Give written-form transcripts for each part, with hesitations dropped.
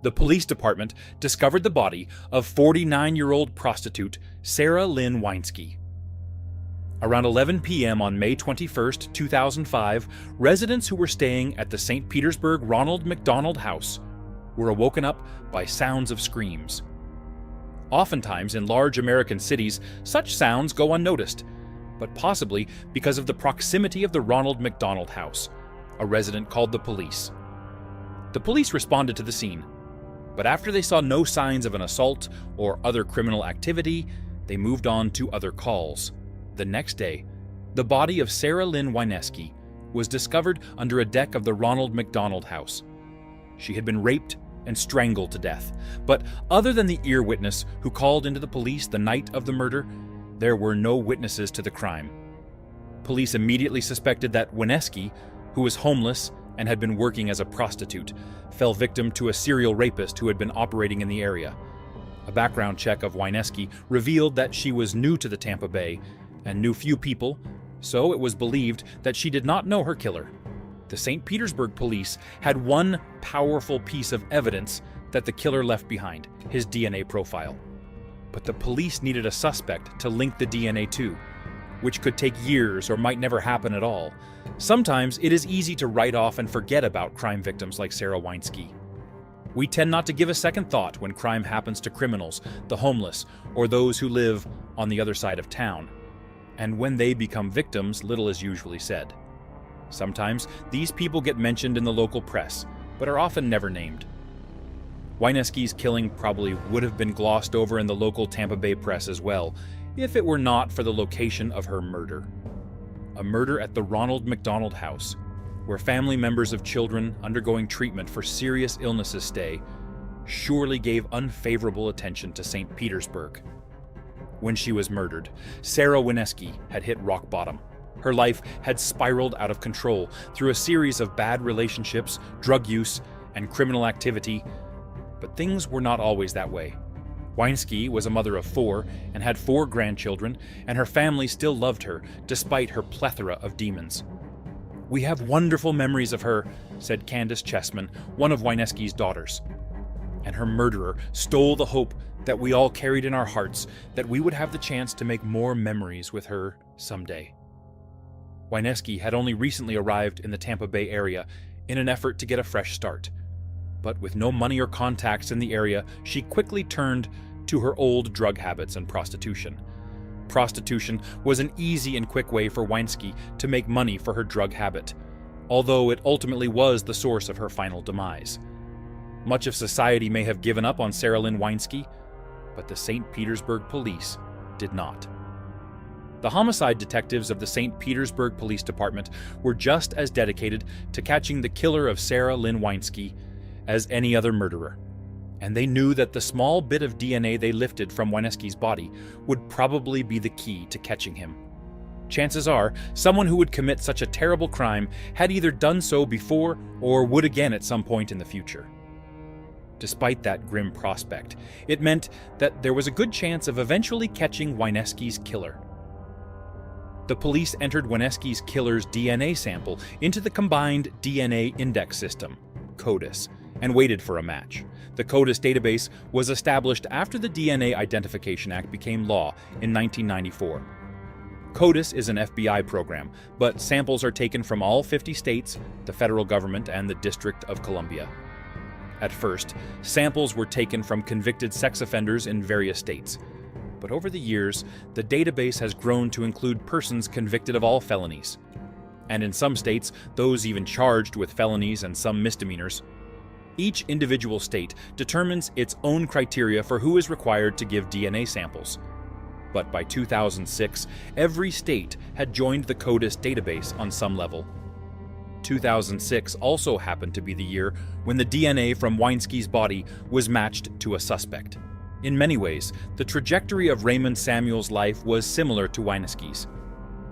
the police department discovered the body of 49-year-old prostitute Sara Lynn Wineski. Around 11 p.m. on May 21, 2005, residents who were staying at the St. Petersburg Ronald McDonald House were awoken up by sounds of screams. Oftentimes in large American cities, such sounds go unnoticed, but possibly because of the proximity of the Ronald McDonald House, a resident called the police. The police responded to the scene, but after they saw no signs of an assault or other criminal activity, they moved on to other calls. The next day, the body of Sara Lynn Wineski was discovered under a deck of the Ronald McDonald House. She had been raped and strangled to death, but other than the ear witness who called into the police the night of the murder, there were no witnesses to the crime. Police immediately suspected that Wineski, who was homeless and had been working as a prostitute, fell victim to a serial rapist who had been operating in the area. A background check of Wineski revealed that she was new to the Tampa Bay and knew few people, so it was believed that she did not know her killer. The St. Petersburg police had one powerful piece of evidence that the killer left behind, his DNA profile. But the police needed a suspect to link the DNA to, which could take years or might never happen at all. Sometimes it is easy to write off and forget about crime victims like Sara Wineski. We tend not to give a second thought when crime happens to criminals, the homeless, or those who live on the other side of town. And when they become victims, little is usually said. Sometimes these people get mentioned in the local press, but are often never named. Wineski's killing probably would have been glossed over in the local Tampa Bay press as well, if it were not for the location of her murder. A murder at the Ronald McDonald House, where family members of children undergoing treatment for serious illnesses stay, surely gave unfavorable attention to St. Petersburg. When she was murdered, Sara Wineski had hit rock bottom. Her life had spiraled out of control through a series of bad relationships, drug use, and criminal activity, but things were not always that way. Wineski was a mother of 4 and had 4 grandchildren, and her family still loved her despite her plethora of demons. "We have wonderful memories of her," said Candace Chessman, one of Wineski's daughters. And her murderer stole the hope that we all carried in our hearts that we would have the chance to make more memories with her someday. Wineski had only recently arrived in the Tampa Bay area in an effort to get a fresh start. But with no money or contacts in the area, she quickly turned to her old drug habits and prostitution. Prostitution was an easy and quick way for Wineski to make money for her drug habit, although it ultimately was the source of her final demise. Much of society may have given up on Sara Lynn Wineski, but the St. Petersburg police did not. The homicide detectives of the St. Petersburg Police Department were just as dedicated to catching the killer of Sara Lynn Wineski as any other murderer, and they knew that the small bit of DNA they lifted from Wineski's body would probably be the key to catching him. Chances are, someone who would commit such a terrible crime had either done so before or would again at some point in the future. Despite that grim prospect, it meant that there was a good chance of eventually catching Wineski's killer. The police entered Wineski's killer's DNA sample into the Combined DNA Index System, CODIS, and waited for a match. The CODIS database was established after the DNA Identification Act became law in 1994. CODIS is an FBI program, but samples are taken from all 50 states, the federal government, and the District of Columbia. At first, samples were taken from convicted sex offenders in various states. But over the years, the database has grown to include persons convicted of all felonies. And in some states, those even charged with felonies and some misdemeanors. Each individual state determines its own criteria for who is required to give DNA samples. But by 2006, every state had joined the CODIS database on some level. 2006 also happened to be the year when the DNA from Wineski's body was matched to a suspect. In many ways, the trajectory of Raymond Samuel's life was similar to Wineski's.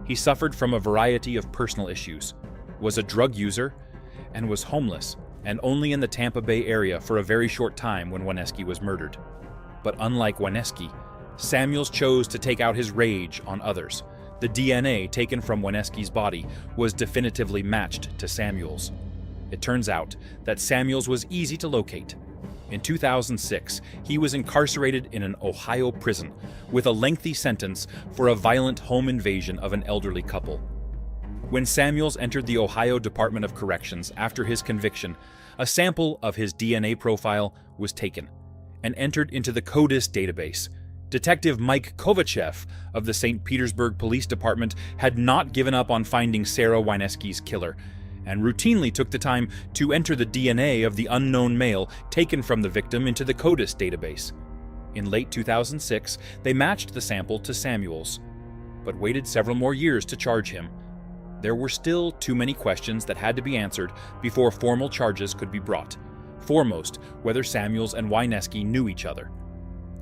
He suffered from a variety of personal issues, was a drug user, and was homeless, and only in the Tampa Bay area for a very short time when Wineski was murdered. But unlike Wineski, Samuels chose to take out his rage on others. The DNA taken from Wineski's body was definitively matched to Samuel's. It turns out that Samuel's was easy to locate. In 2006, he was incarcerated in an Ohio prison with a lengthy sentence for a violent home invasion of an elderly couple. When Samuels entered the Ohio Department of Corrections after his conviction, a sample of his DNA profile was taken and entered into the CODIS database. Detective Mike Kovachev of the St. Petersburg Police Department had not given up on finding Sara Wineski's killer, and routinely took the time to enter the DNA of the unknown male taken from the victim into the CODIS database. In late 2006, they matched the sample to Samuel's, but waited several more years to charge him. There were still too many questions that had to be answered before formal charges could be brought, foremost whether Samuels and Wineski knew each other.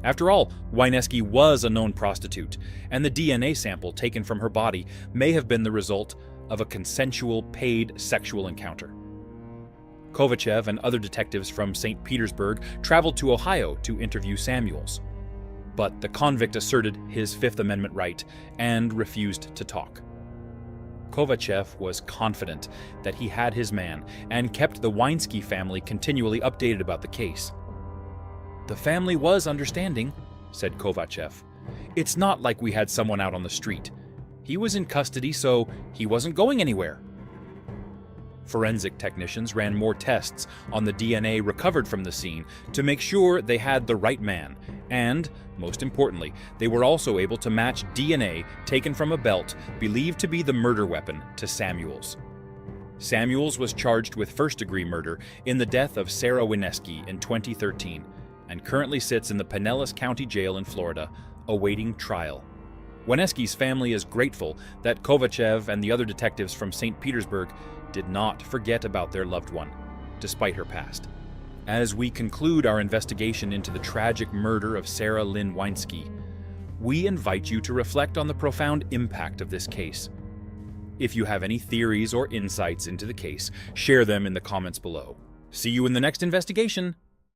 After all, Wineski was a known prostitute, and the DNA sample taken from her body may have been the result of a consensual, paid sexual encounter. Kovachev and other detectives from St. Petersburg traveled to Ohio to interview Samuels, but the convict asserted his Fifth Amendment right and refused to talk. Kovachev was confident that he had his man and kept the Wineski family continually updated about the case. "The family was understanding," said Kovachev. "It's not like we had someone out on the street. He was in custody, so he wasn't going anywhere." Forensic technicians ran more tests on the DNA recovered from the scene to make sure they had the right man, and, most importantly, they were also able to match DNA taken from a belt believed to be the murder weapon to Samuel's. Samuels was charged with first-degree murder in the death of Sara Wineski in 2013 and currently sits in the Pinellas County Jail in Florida, awaiting trial. Wineski's family is grateful that Kovachev and the other detectives from St. Petersburg did not forget about their loved one, despite her past. As we conclude our investigation into the tragic murder of Sara Lynn Wineski, we invite you to reflect on the profound impact of this case. If you have any theories or insights into the case, share them in the comments below. See you in the next investigation!